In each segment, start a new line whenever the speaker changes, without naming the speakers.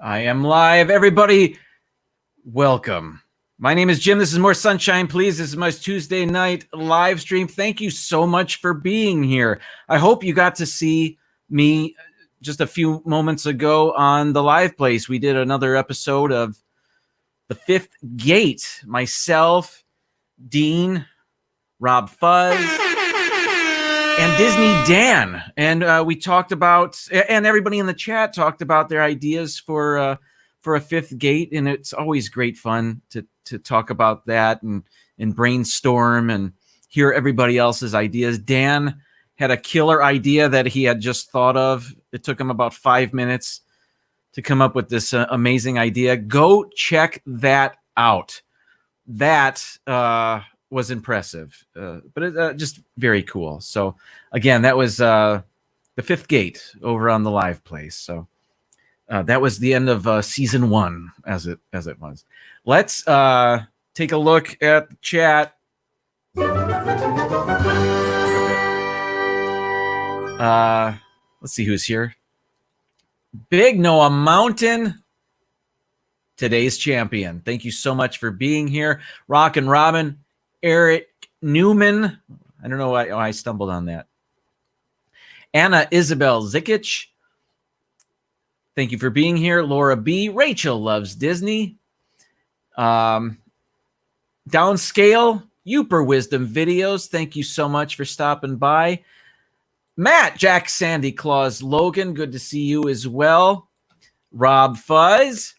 I am live. Everybody, welcome. My name is Jim. This is More Sunshine, Please. This is my Tuesday night live stream. Thank you so much for being here. I hope you got to see me just a few moments ago on the live place. We did another episode of The Fifth Gate. Myself, Dean, Rob Fuzz, and Disney Dan. And we talked about, and everybody in the chat talked about their ideas for a fifth gate. And it's always great fun to talk about that and brainstorm and hear everybody else's ideas. Dan had a killer idea that he had just thought of. It took him about 5 minutes to come up with this amazing idea. Go check that out. That was impressive, but it, just very cool. So again, that was the Fifth Gate over on the live place. So that was the end of season 1, as it was. Let's take a look at the chat. Let's see who's here. Big Noah Mountain, today's champion. Thank you so much for being here. Rock and Robin, Eric Newman. I don't know why I stumbled on that. Anna Isabel Zikic. Thank you for being here. Laura B. Rachel loves Disney. Downscale, Uper Wisdom Videos. Thank you so much for stopping by. Matt, Jack Sandy Claus Logan. Good to see you as well. Rob Fuzz.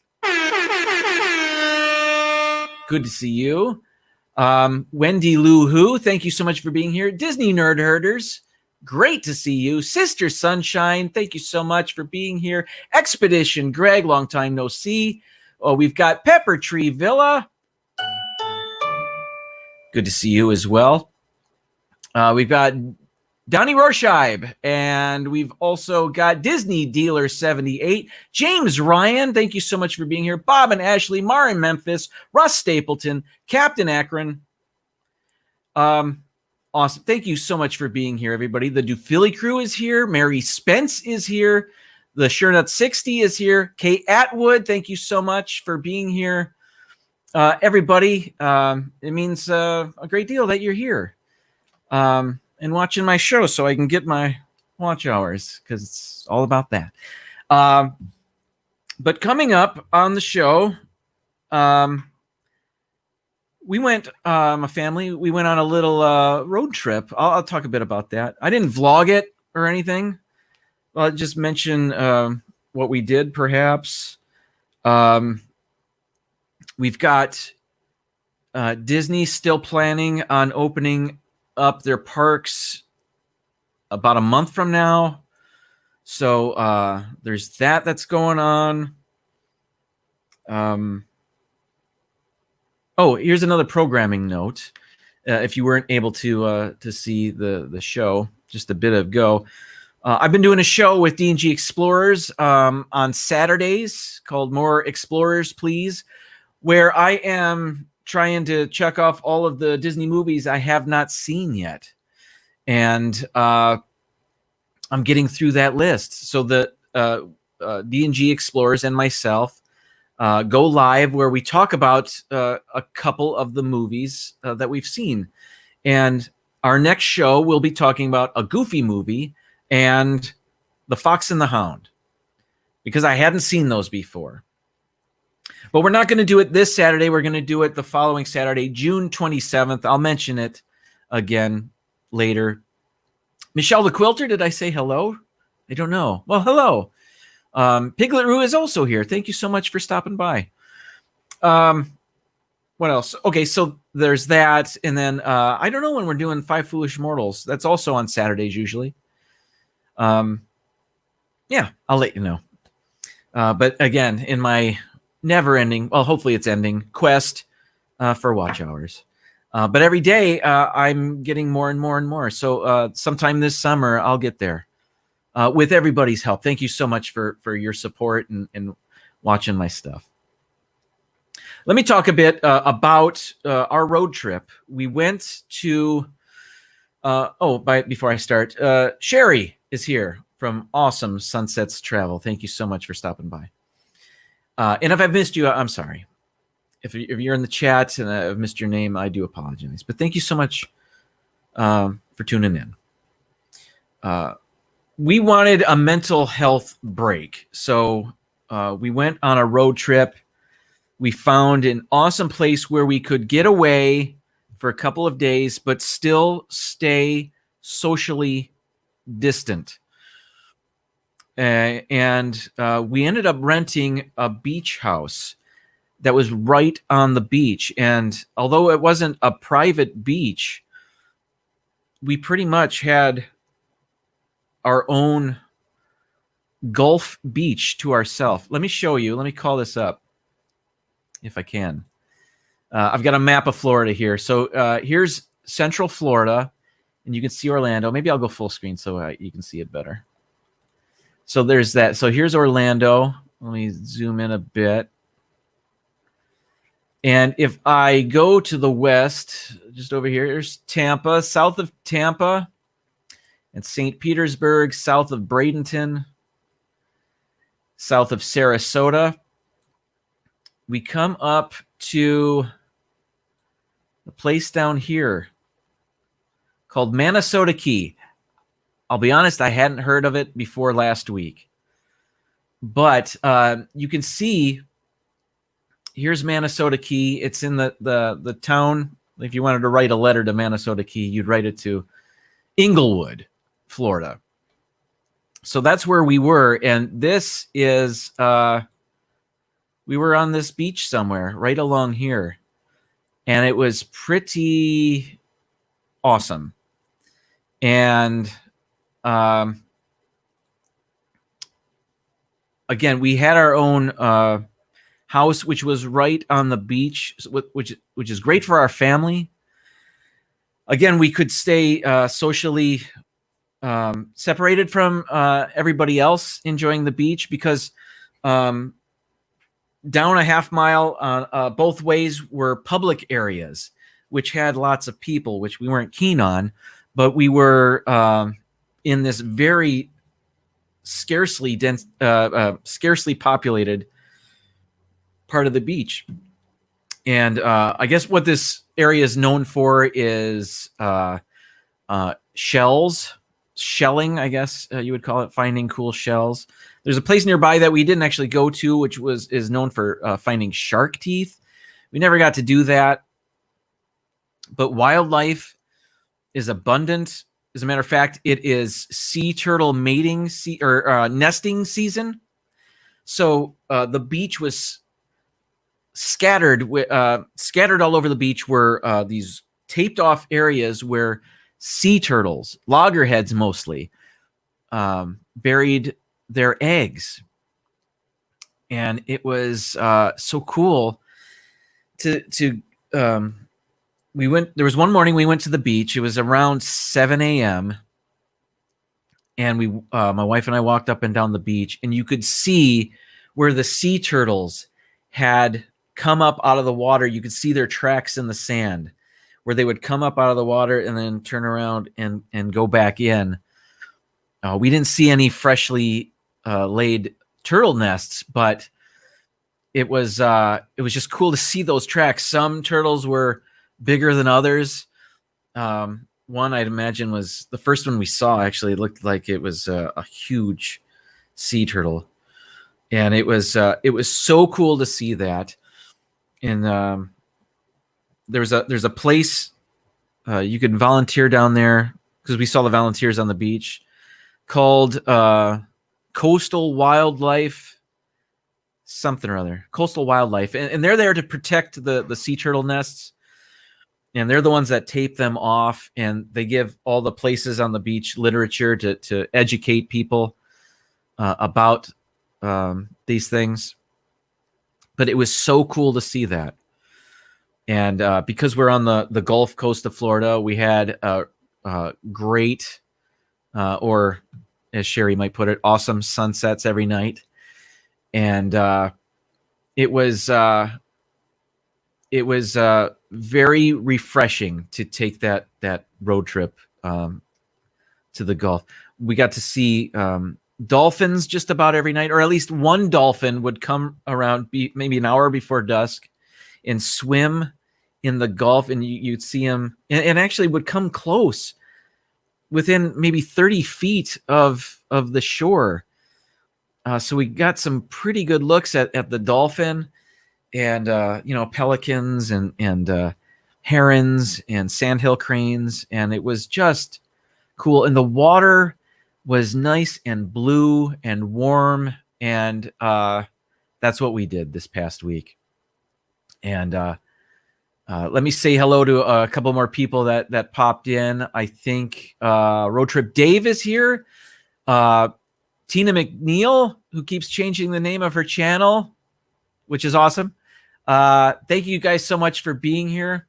Good to see you. Wendy Lou Who. Thank you so much for being here. Disney Nerd Herders. Great to see you. Sister Sunshine, thank you so much for being here. Expedition Greg, long time no see. Oh, we've got Pepper Tree Villa. Good to see you as well. We've got Donnie Rorscheib, and we've also got Disney Dealer 78. James Ryan, thank you so much for being here. Bob and Ashley, Mara in Memphis, Russ Stapleton, Captain Akron. Awesome. Thank you so much for being here, everybody. The Dufilly crew is here. Mary Spence is here. The Sure 60 is here. Kate Atwood, thank you so much for being here. Everybody, it means a great deal that you're here and watching my show so I can get my watch hours, because it's all about that. But coming up on the show, we went, my family, we went on a little road trip. I'll talk a bit about that. I didn't vlog it or anything. I'll just mention what we did, perhaps. We've got Disney still planning on opening up their parks about a month from now. So there's that's going on. Oh, here's another programming note. If you weren't able to see the show just a bit ago, I've been doing a show with D&G Explorers on Saturdays called More Explorers, Please, where I am trying to check off all of the Disney movies I have not seen yet. And I'm getting through that list. So the D&G Explorers and myself go live where we talk about a couple of the movies that we've seen. And our next show, we'll be talking about a Goofy movie and The Fox and the Hound, because I hadn't seen those before. But we're not going to do it this Saturday. We're going to do it the following Saturday, June 27th. I'll mention it again later. Michelle the Quilter, did I say hello? I don't know. Well, hello. Piglet Roo is also here. Thank you so much for stopping by. What else? Okay, so there's that. And then I don't know when we're doing Five Foolish Mortals. That's also on Saturdays usually. Yeah, I'll let you know. But again, in my never-ending, well, hopefully it's ending, quest for watch hours. But every day I'm getting more and more and more. So sometime this summer, I'll get there. With everybody's help. Thank you so much for your support and watching my stuff. Let me talk a bit about our road trip. We went to, before I start, Sherry is here from Awesome Sunsets Travel. Thank you so much for stopping by. And if I've missed you, I'm sorry. If you're in the chat and I've missed your name, I do apologize. But thank you so much for tuning in. We wanted a mental health break. So we went on a road trip. We found an awesome place where we could get away for a couple of days, but still stay socially distant. And we ended up renting a beach house that was right on the beach. And although it wasn't a private beach, we pretty much had our own Gulf beach to ourselves. Let me show you. Let me call this up if I can. I've got a map of Florida here. So here's Central Florida, and you can see Orlando. Maybe I'll go full screen so you can see it better. So there's that. So here's Orlando. Let me zoom in a bit. And if I go to the west, just over here, here's Tampa, south of Tampa, and St. Petersburg, south of Bradenton, south of Sarasota. We come up to a place down here called Minnesota Key. I'll be honest, I hadn't heard of it before last week. But you can see, here's Minnesota Key. It's in the town. If you wanted to write a letter to Minnesota Key, you'd write it to Inglewood, Florida. So that's where we were. And this is, we were on this beach somewhere right along here. And it was pretty awesome. And again, we had our own house, which was right on the beach, which is great for our family. Again, we could stay socially separated from everybody else enjoying the beach, because down a half mile both ways were public areas, which had lots of people, which we weren't keen on. But we were in this very scarcely dense, scarcely populated part of the beach. And I guess what this area is known for is shelling, I guess you would call it, finding cool shells. There's a place nearby that we didn't actually go to, which is known for finding shark teeth. We never got to do that. But wildlife is abundant. As a matter of fact, it is sea turtle mating nesting season. So the beach was scattered all over the beach were these taped off areas where sea turtles, loggerheads mostly, buried their eggs. And it was so cool to there was one morning we went to the beach. It was around 7 a.m. And my wife and I walked up and down the beach, and you could see where the sea turtles had come up out of the water. You could see their tracks in the sand where they would come up out of the water and then turn around and go back in. We didn't see any freshly laid turtle nests, but it was just cool to see those tracks. Some turtles were bigger than others. One I'd imagine was the first one we saw. Actually, it looked like it was a huge sea turtle, and it was so cool to see that. And there's a place you could volunteer down there, because we saw the volunteers on the beach, called Coastal Wildlife something or other. Coastal Wildlife, and they're there to protect the sea turtle nests. And they're the ones that tape them off, and they give all the places on the beach literature to educate people about these things. But it was so cool to see that. And because we're on the Gulf Coast of Florida, we had great, or as Sherry might put it, awesome sunsets every night. And it was very refreshing to take that road trip to the Gulf. We got to see dolphins just about every night, or at least one dolphin would come around maybe an hour before dusk and swim in the Gulf, and you'd see him and actually would come close within maybe 30 feet of the shore. So we got some pretty good looks at the dolphin and, pelicans and herons and sandhill cranes. And it was just cool. And the water was nice and blue and warm. And that's what we did this past week. And let me say hello to a couple more people that popped in. I think Road Trip Dave is here. Tina McNeil, who keeps changing the name of her channel, which is awesome. Thank you guys so much for being here.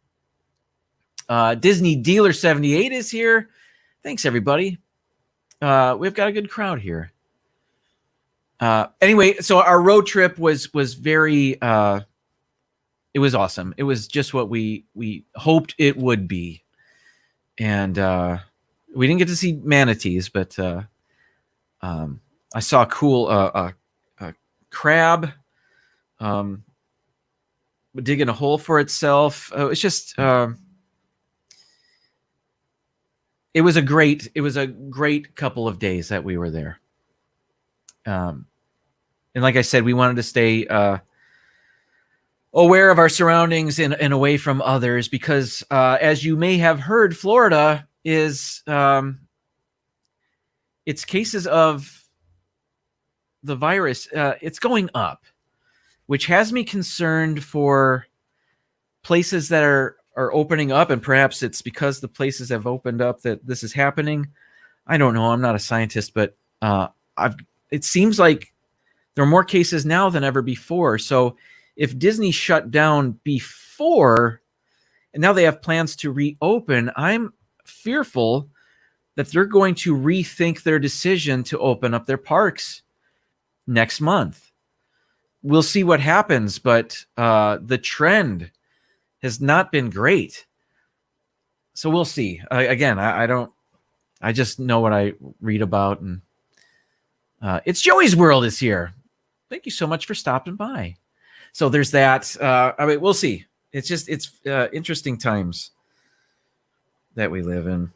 Disney Dealer 78 is here. Thanks, everybody. We've got a good crowd here. Anyway, so our road trip was very... it was awesome. It was just what we hoped it would be. And we didn't get to see manatees, but I saw a cool crab digging a hole for itself. It's just it was a great couple of days that we were there. And like I said, we wanted to stay aware of our surroundings and away from others because, as you may have heard, Florida is its cases of the virus, it's going up, which has me concerned for places that are opening up, and perhaps it's because the places have opened up that this is happening. I don't know. I'm not a scientist, but it seems like there are more cases now than ever before. So if Disney shut down before, and now they have plans to reopen, I'm fearful that they're going to rethink their decision to open up their parks next month. We'll see what happens, but the trend has not been great. So we'll see. Again, I just know what I read about, and it's Joey's World is here. Thank you so much for stopping by. So there's that. I mean, we'll see. It's interesting times that we live in.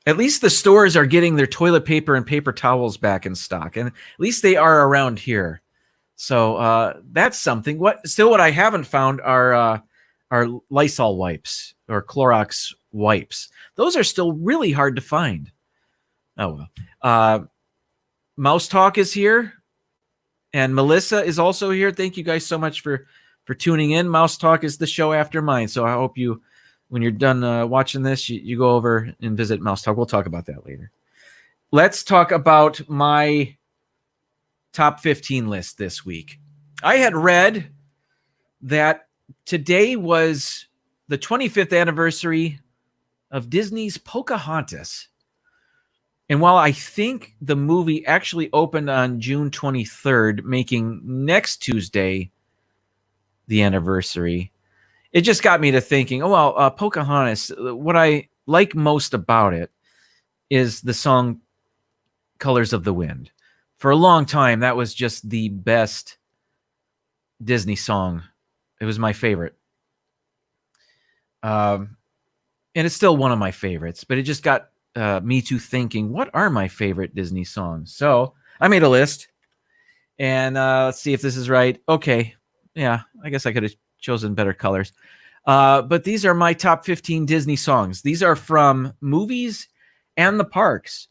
At least the stores are getting their toilet paper and paper towels back in stock, and at least they are around here. So that's something. What I haven't found are Lysol wipes or Clorox wipes. Those are still really hard to find. Oh well. Mouse Talk is here, and Melissa is also here. Thank you guys so much for tuning in. Mouse Talk is the show after mine, so I hope you, when you're done watching this, you go over and visit Mouse Talk. We'll talk about that later. Let's talk about my top 15 list this week. I had read that today was the 25th anniversary of Disney's Pocahontas. And while I think the movie actually opened on June 23rd, making next Tuesday the anniversary, it just got me to thinking, Pocahontas, what I like most about it is the song Colors of the Wind. For a long time, that was just the best Disney song. It was my favorite. And it's still one of my favorites, but it just got me to thinking, what are my favorite Disney songs? So I made a list, and let's see if this is right. Okay. Yeah, I guess I could have chosen better colors. But these are my top 15 Disney songs. These are from movies and the parks.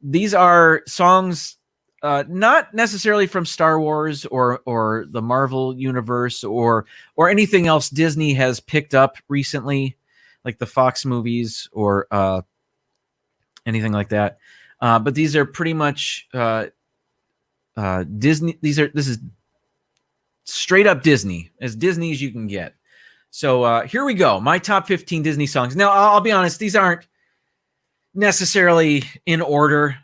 These are songs not necessarily from Star Wars or the Marvel universe or anything else Disney has picked up recently, like the Fox movies or anything like that. But these are pretty much Disney. This is straight up Disney, as Disney as you can get. So here we go. My top 15 Disney songs. Now, I'll be honest, these aren't necessarily in order.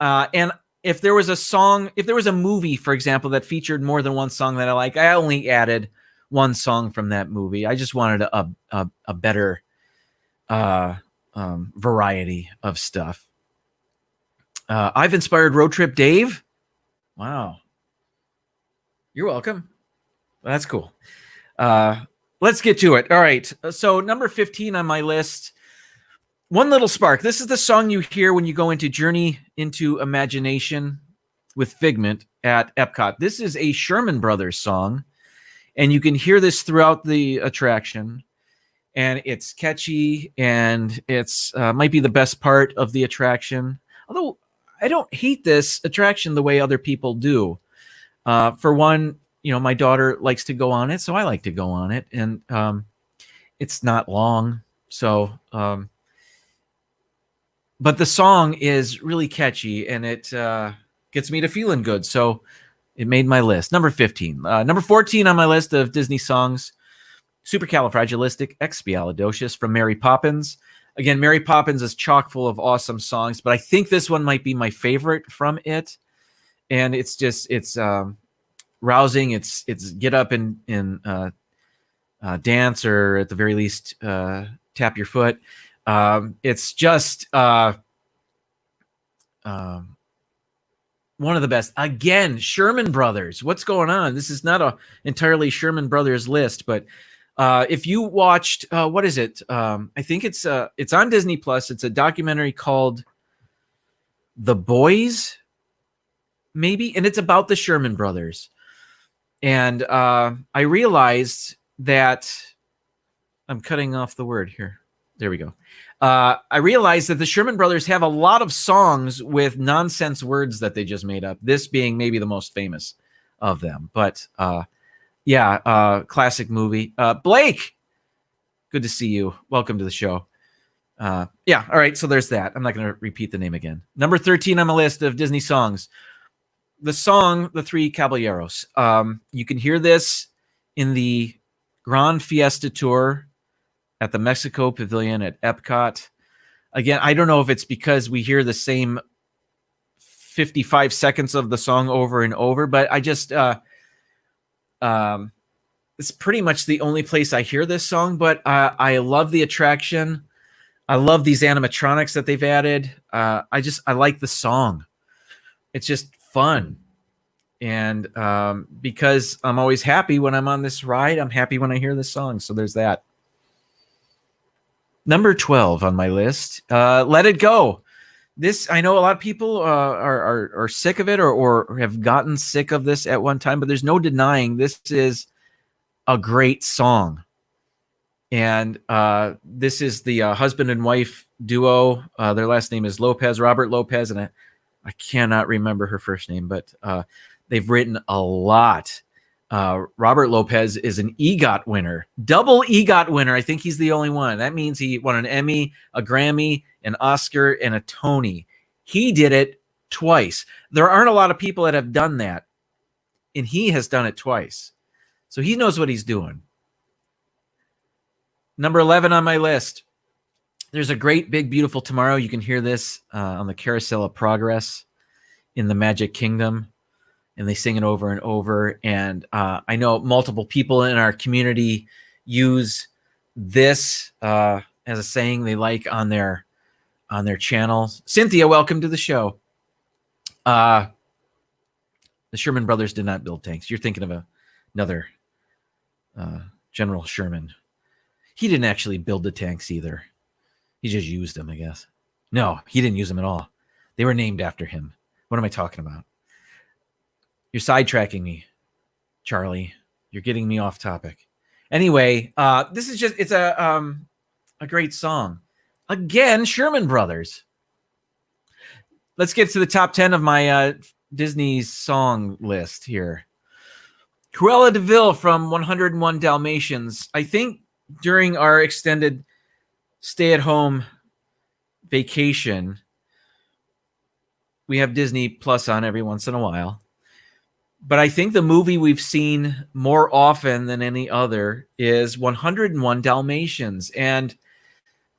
And if there was a movie, for example, that featured more than one song that I like, I only added one song from that movie. I just wanted a better variety of stuff. I've inspired Road Trip Dave. Wow. You're welcome. That's cool. Let's get to it. All right. So number 15 on my list, One Little Spark. This is the song you hear when you go into Journey into Imagination with Figment at Epcot. This is a Sherman Brothers song, and you can hear this throughout the attraction. And it's catchy, and it's might be the best part of the attraction. Although I don't hate this attraction the way other people do. For one, my daughter likes to go on it, so I like to go on it, and it's not long. So, but the song is really catchy, and it gets me to feeling good. So it made my list. Number 15. Number 14 on my list of Disney songs, Supercalifragilisticexpialidocious from Mary Poppins. Again, Mary Poppins is chock full of awesome songs, but I think this one might be my favorite from it. And it's rousing. It's get up and dance, or at the very least, tap your foot. It's just one of the best. Again, Sherman Brothers. What's going on? This is not a entirely Sherman Brothers list, but if you watched, what is it? I think it's on Disney Plus. It's a documentary called The Boys, maybe, and it's about the Sherman Brothers. And I realized that I'm cutting off the word here. There we go. I realized that the Sherman Brothers have a lot of songs with nonsense words that they just made up, this being maybe the most famous of them. But classic movie. Blake, good to see you. Welcome to the show. All right, so there's that. I'm not going to repeat the name again. Number 13 on my list of Disney songs, the song The Three Caballeros. You can hear this in the Grand Fiesta Tour at the Mexico Pavilion at Epcot. Again, I don't know if it's because we hear the same 55 seconds of the song over and over, but I just it's pretty much the only place I hear this song. But I love the attraction. I love these animatronics that they've added. I like the song. It's just fun. And because I'm always happy when I'm on this ride, I'm happy when I hear this song. So there's that. Number 12 on my list, Let It Go. This, I know a lot of people are sick of it or have gotten sick of this at one time, but there's no denying this is a great song. And this is the husband and wife duo. Their last name is Lopez, Robert Lopez, and I cannot remember her first name, but they've written a lot. Robert Lopez is an EGOT winner, double EGOT winner. I think he's the only one. That means he won an Emmy, a Grammy, an Oscar, and a Tony. He did it twice. There aren't a lot of people that have done that, and he has done it twice. So he knows what he's doing. Number 11 on my list, there's a great, big, beautiful tomorrow. You can hear this on the Carousel of Progress in the Magic Kingdom. And they sing it over and over. And I know multiple people in our community use this as a saying they like on their channel. Cynthia, welcome to the show. The Sherman Brothers did not build tanks. You're thinking of another General Sherman. He didn't actually build the tanks either. He just used them, I guess. No, he didn't use them at all. They were named after him. What am I talking about? You're sidetracking me, Charlie. You're getting me off topic. Anyway, this is just, it's a great song. Again, Sherman Brothers. Let's get to the top 10 of my Disney song list here. Cruella de Vil from 101 Dalmatians. I think during our extended stay-at-home vacation, we have Disney Plus on every once in a while. But I think the movie we've seen more often than any other is 101 Dalmatians. And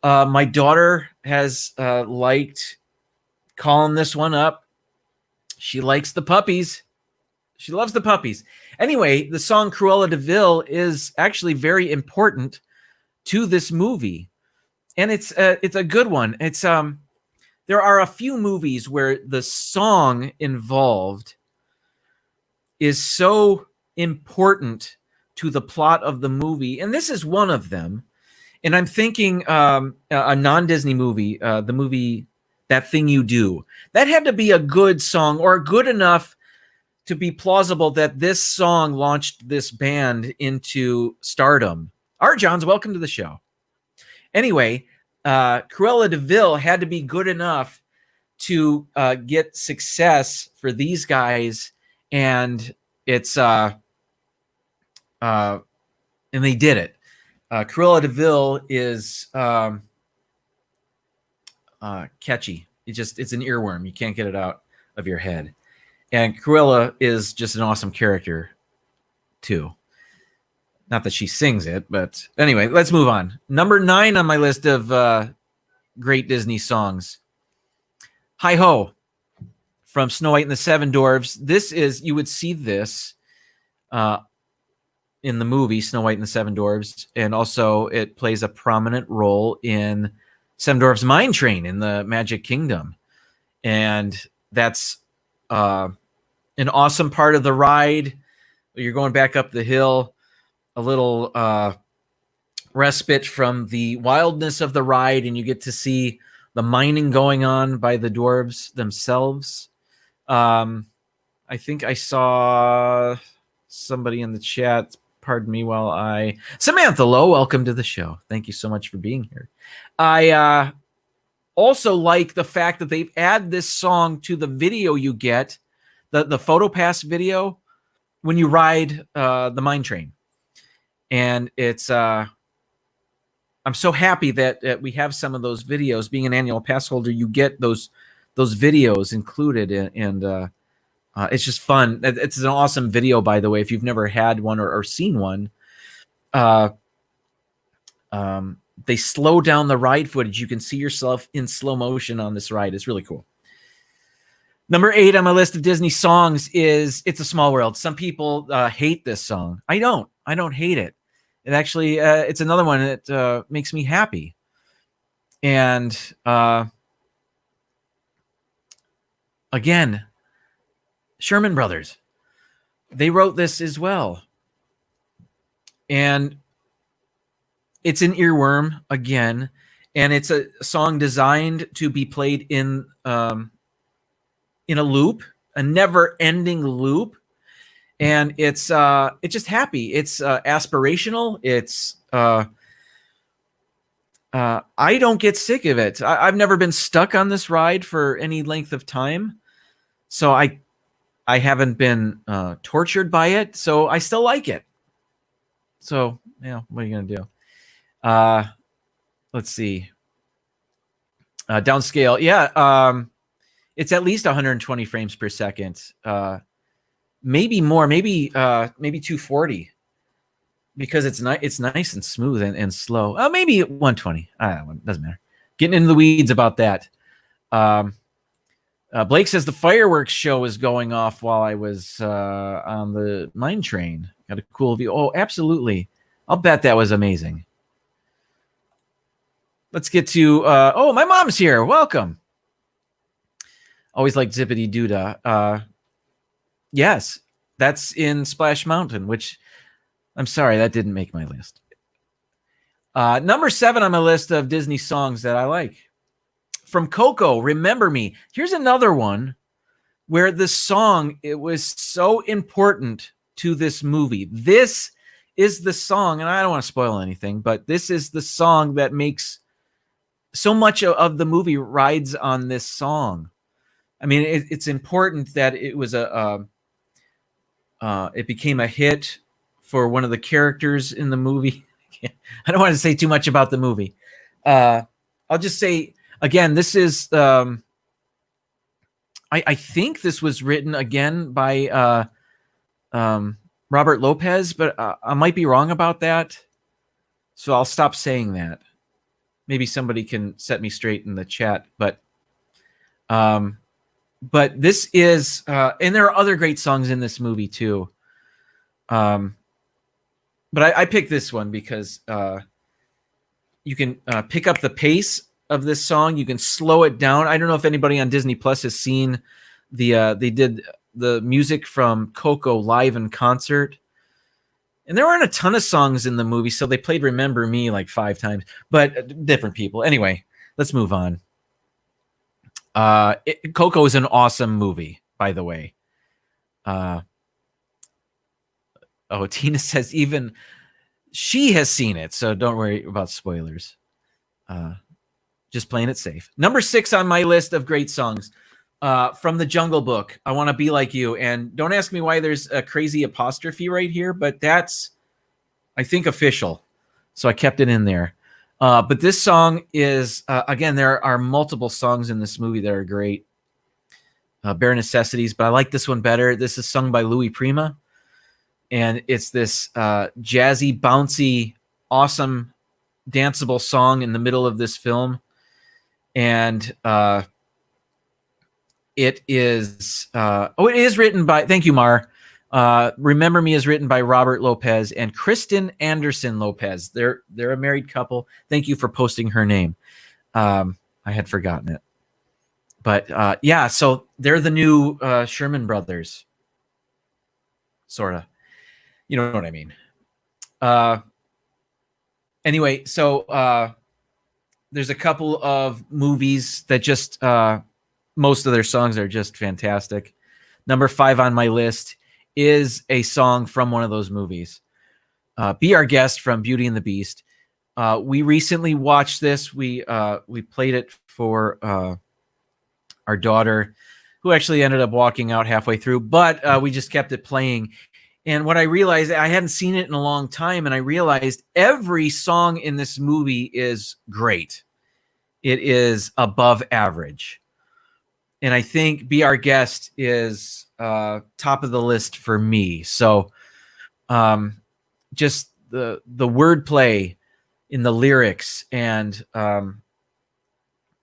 my daughter has liked calling this one up. She likes the puppies. She loves the puppies. Anyway, the song Cruella de Vil is actually very important to this movie. And it's a good one. It's there are a few movies where the song involved is so important to the plot of the movie, and this is one of them. And I'm thinking a non-Disney movie, the movie That Thing You Do. That had to be a good song, or good enough to be plausible that this song launched this band into stardom. Art Johns, welcome to the show. Anyway, Cruella de Vil had to be good enough to get success for these guys, and it's and they did it. Cruella de Vil is catchy. It's an earworm. You can't get it out of your head. And Cruella is just an awesome character, too. Not that she sings it, but anyway, let's move on. Number 9 on my list of great Disney songs. Hi Ho from Snow White and the Seven Dwarfs. This is, you would see this in the movie Snow White and the Seven Dwarfs, and also it plays a prominent role in Seven Dwarfs Mine Train in the Magic Kingdom. And that's an awesome part of the ride. You're going back up the hill, a little respite from the wildness of the ride, and you get to see the mining going on by the dwarves themselves. I think I saw somebody in the chat, pardon me while I... Samantha Lowe, welcome to the show. Thank you so much for being here. I also like the fact that they've added this song to the video you get, the PhotoPass video, when you ride the mine train. And it's... I'm so happy that we have some of those videos. Being an annual pass holder, you get those videos included, and it's just fun. It's an awesome video, by the way. If you've never had one or seen one, they slow down the ride footage. You can see yourself in slow motion on this ride. It's really cool. Number 8 on my list of Disney songs is "It's a Small World." Some people hate this song. I don't hate it. It actually, it's another one that makes me happy. And again, Sherman Brothers, they wrote this as well. And it's an earworm again, and it's a song designed to be played in a loop, a never-ending loop. And it's just happy. It's aspirational. It's I don't get sick of it. I've never been stuck on this ride for any length of time, so I haven't been tortured by it. So I still like it. So what are you gonna do? Let's see. Downscale. Yeah. It's at least 120 frames per second. Maybe more, maybe 240, because it's nice and smooth and slow. Maybe 120. It doesn't matter. Getting into the weeds about that. Blake says the fireworks show was going off while I was on the mine train. Got a cool view. Oh, absolutely. I'll bet that was amazing. Let's get to oh, my mom's here. Welcome. Always like Zippity Doodah. Yes, that's in Splash Mountain, which I'm sorry, that didn't make my list. Number 7 on my list of Disney songs that I like. From Coco, Remember Me. Here's another one where the song, it was so important to this movie. This is the song, and I don't want to spoil anything, but this is the song that makes so much of the movie rides on this song. I mean, it's important that it was it became a hit for one of the characters in the movie. I don't want to say too much about the movie. I'll just say, again, this is, I think this was written again by Robert Lopez, but I might be wrong about that. So I'll stop saying that. Maybe somebody can set me straight in the chat. But this is, and there are other great songs in this movie too. But I picked this one because you can pick up the pace of this song. You can slow it down. I don't know if anybody on Disney Plus has seen they did the music from Coco live in concert. And there weren't a ton of songs in the movie, so they played Remember Me like 5 times, but different people. Anyway, let's move on. Coco is an awesome movie, by the way. Tina says even she has seen it, so don't worry about spoilers. Just playing it safe. Number 6 on my list of great songs from The Jungle Book, I Want to Be Like You. And don't ask me why there's a crazy apostrophe right here, but that's, I think, official. So I kept it in there. But this song is, again, there are multiple songs in this movie that are great. Bare Necessities, but I like this one better. This is sung by Louis Prima. And it's this jazzy, bouncy, awesome, danceable song in the middle of this film. And it is it is written by, thank you, Mar. Remember Me is written by Robert Lopez and Kristen Anderson Lopez. They're a married couple. Thank you for posting her name. I had forgotten it. But yeah, so they're the new Sherman Brothers. Sort of. You know what I mean? Anyway, so there's a couple of movies that just most of their songs are just fantastic. Number 5 on my list is a song from one of those movies. Be Our Guest from Beauty and the Beast. We recently watched this. We played it for our daughter, who actually ended up walking out halfway through, but we just kept it playing. And what I realized, I hadn't seen it in a long time, and I realized every song in this movie is great. It is above average. And I think Be Our Guest is top of the list for me. So just the wordplay in the lyrics, and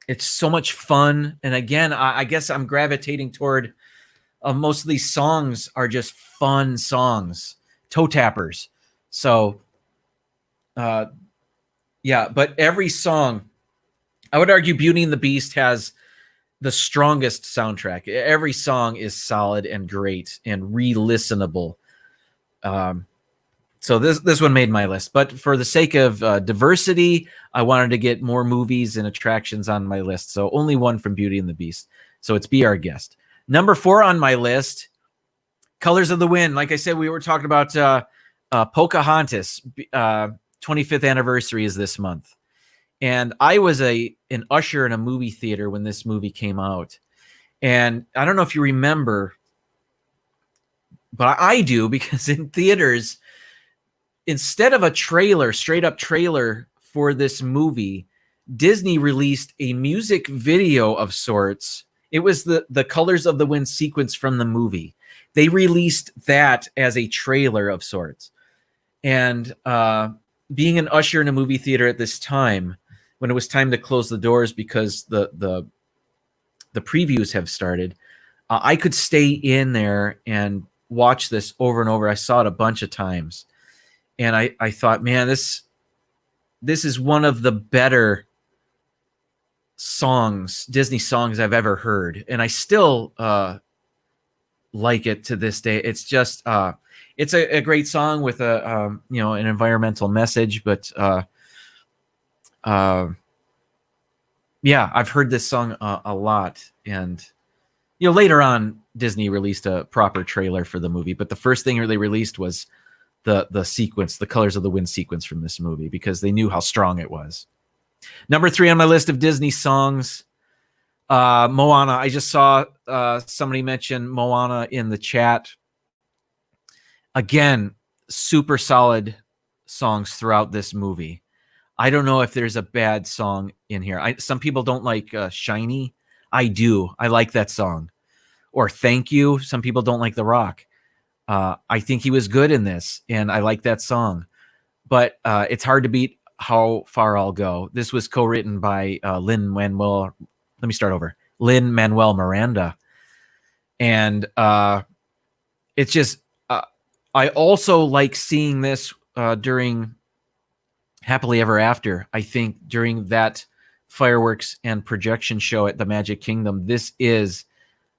it's so much fun. And again, I guess I'm gravitating toward most of these songs are just fun songs, toe tappers. So, yeah, but every song, I would argue Beauty and the Beast has the strongest soundtrack. Every song is solid and great and re-listenable. So this one made my list. But for the sake of diversity, I wanted to get more movies and attractions on my list. So only one from Beauty and the Beast. So it's Be Our Guest. Number 4 on my list, Colors of the Wind. Like I said, we were talking about Pocahontas. 25th anniversary is this month. And I was an usher in a movie theater when this movie came out. And I don't know if you remember, but I do, because in theaters, instead of a trailer, straight up trailer for this movie, Disney released a music video of sorts. It was the Colors of the Wind sequence from the movie. They released that as a trailer of sorts. And being an usher in a movie theater at this time, when it was time to close the doors because the previews have started, I could stay in there and watch this over and over. I saw it a bunch of times. And I thought, man, this is one of the better songs, Disney songs I've ever heard. And I still like it to this day. It's just it's a great song with an environmental message, but yeah, I've heard this song a lot. And later on Disney released a proper trailer for the movie, but the first thing they released was the sequence, the Colors of the Wind sequence from this movie, because they knew how strong it was. Number 3 on my list of Disney songs, Moana. I just saw somebody mention Moana in the chat. Again, super solid songs throughout this movie. I don't know if there's a bad song in here. Some people don't like Shiny. I do. I like that song. Or Thank You. Some people don't like The Rock. I think he was good in this, and I like that song. But it's hard to beat How Far I'll Go. This was co-written by Lin-Manuel Miranda. And it's just, I also like seeing this during Happily Ever After. I think during that fireworks and projection show at the Magic Kingdom, this is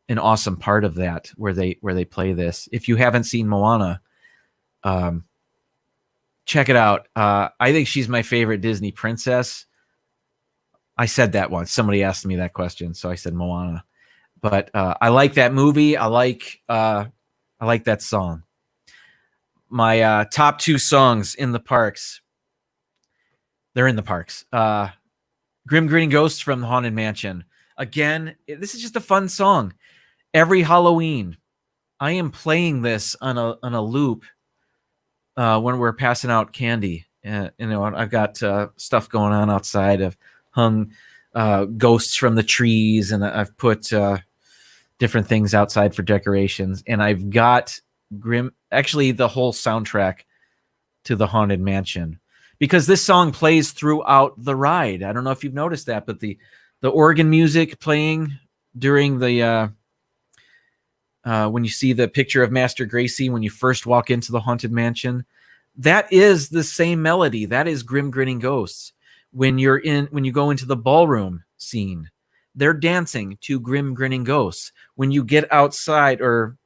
an awesome part of that where they play this. If you haven't seen Moana, check it out. I think she's my favorite Disney princess. I said that once. Somebody asked me that question, so I said Moana. But I like that movie. I like that song. My top two songs in the parks. They're in the parks. Grim Grinning Ghosts from the Haunted Mansion. Again, this is just a fun song. Every Halloween, I am playing this on a loop when we're passing out candy. I've got stuff going on outside. I've hung ghosts from the trees, and I've put different things outside for decorations. And I've got actually the whole soundtrack to the Haunted Mansion, because this song plays throughout the ride. I don't know if you've noticed that, but the organ music playing during the when you see the picture of Master Gracie when you first walk into the Haunted Mansion, that is the same melody. That is Grim Grinning Ghosts. When you go into the ballroom scene, they're dancing to Grim Grinning Ghosts. When you get outside or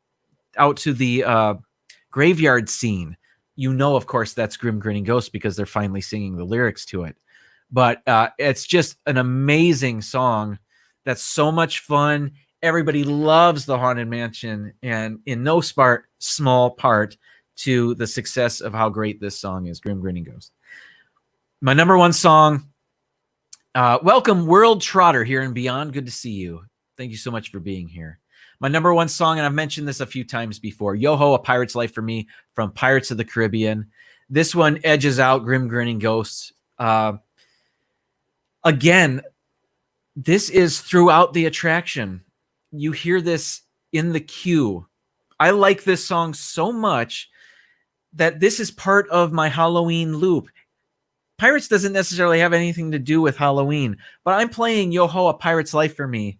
out to the graveyard scene, of course, that's Grim Grinning Ghosts because they're finally singing the lyrics to it. But it's just an amazing song. That's so much fun. Everybody loves the Haunted Mansion, and in no small part to the success of how great this song is, Grim Grinning Ghosts. My number one song, welcome World Trotter here and beyond. Good to see you. Thank you so much for being here. My number one song, and I've mentioned this a few times before, Yo-Ho, A Pirate's Life for Me from Pirates of the Caribbean. This one edges out Grim Grinning Ghosts. Again, this is throughout the attraction. You hear this in the queue. I like this song so much that this is part of my Halloween loop. Pirates doesn't necessarily have anything to do with Halloween, but I'm playing Yo-Ho, A Pirate's Life for Me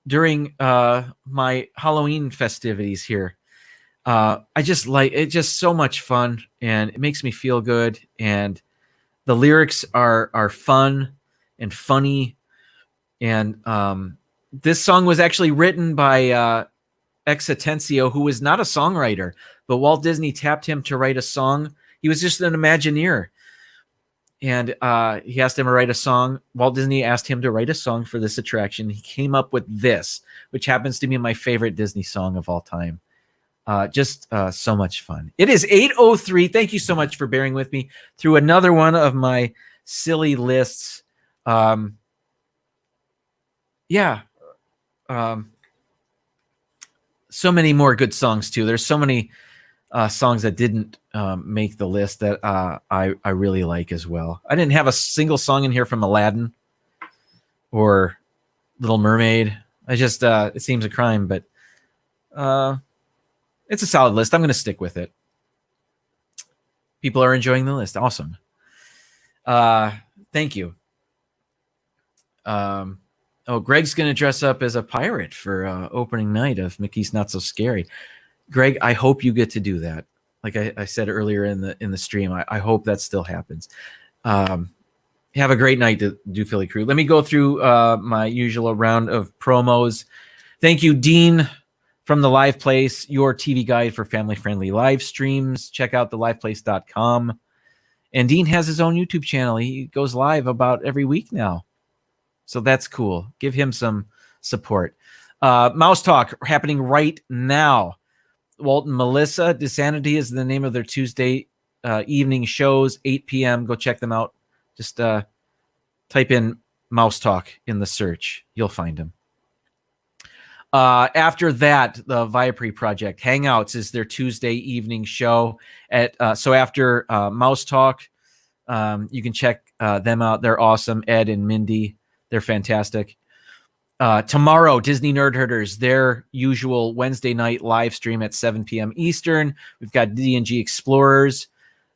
during my Halloween festivities here. I just like it, just so much fun, and it makes me feel good. And the lyrics are fun and funny. And this song was actually written by Ex Atencio, who was not a songwriter, but Walt Disney tapped him to write a song. He was just an Imagineer. And he asked him to write a song. Walt Disney asked him to write a song for this attraction. He came up with this, which happens to be my favorite Disney song of all time. Just so much fun. It is 8:03. Thank you so much for bearing with me through another one of my silly lists. So many more good songs too. There's so many songs that didn't make the list that I really like as well. I didn't have a single song in here from Aladdin or Little Mermaid. I just it seems a crime, but it's a solid list. I'm going to stick with it. People are enjoying the list. Awesome. Thank you. Greg's going to dress up as a pirate for opening night of Mickey's Not So Scary. Greg, I hope you get to do that. Like I said earlier in the stream, I hope that still happens. Have a great night to do Philly Crew. Let me go through my usual round of promos. Thank you, Dean from The Live Place, your TV guide for family-friendly live streams. Check out theliveplace.com. And Dean has his own YouTube channel. He goes live about every week now. So that's cool. Give him some support. Mouse Talk happening right now. Walt and Melissa DeSanity is the name of their Tuesday evening shows, 8 p.m. Go check them out. Just type in Mouse Talk in the search. You'll find them. After that, the Viapre Project Hangouts is their Tuesday evening show. So after Mouse Talk, you can check them out. They're awesome. Ed and Mindy, they're fantastic. Tomorrow, Disney Nerd Herders, their usual Wednesday night live stream at 7 p.m. Eastern. We've got D&G Explorers.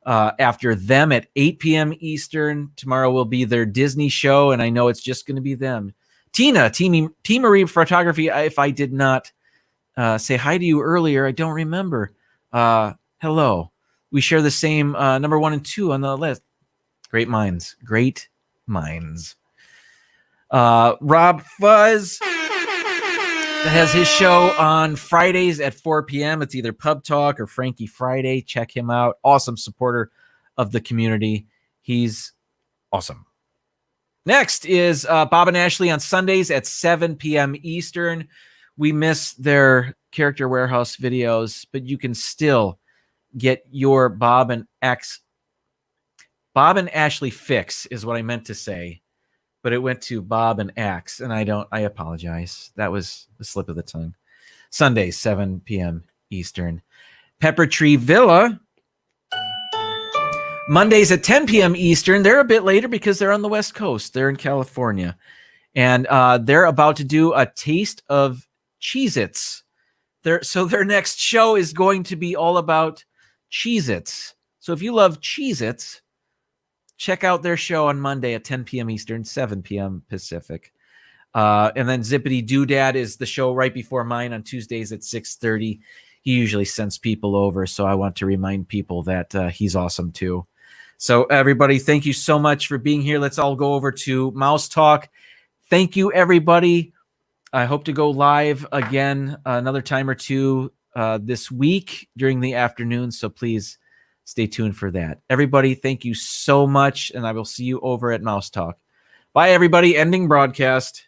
After them at 8 p.m. Eastern. Tomorrow will be their Disney show, and I know it's just going to be them. Tina, Team Marie Photography, if I did not say hi to you earlier, I don't remember. Hello. We share the same number 1 and 2 on the list. Great minds. Great minds. Rob Fuzz that has his show on Fridays at 4 p.m. It's either Pub Talk or Frankie Friday. Check him out. Awesome supporter of the community. He's awesome. Next is Bob and Ashley on Sundays at 7 p.m. Eastern. We miss their Character Warehouse videos, but you can still get your Bob and Ashley fix is what I meant to say, but it went to Bob and Axe, and I apologize. That was a slip of the tongue. Sundays, 7 p.m. Eastern. Pepper Tree Villa, Mondays at 10 p.m. Eastern. They're a bit later because they're on the West Coast. They're in California. And they're about to do a taste of Cheez-Its. So their next show is going to be all about Cheez-Its. So if you love Cheez-Its, check out their show on Monday at 10 p.m. Eastern, 7 p.m. Pacific. And then Zippity Doodad is the show right before mine on Tuesdays at 6:30. He usually sends people over, so I want to remind people that he's awesome too. So everybody, thank you so much for being here. Let's all go over to Mouse Talk. Thank you, everybody. I hope to go live again another time or two this week during the afternoon, so please stay tuned for that. Everybody, thank you so much, and I will see you over at Mouse Talk. Bye, everybody. Ending broadcast.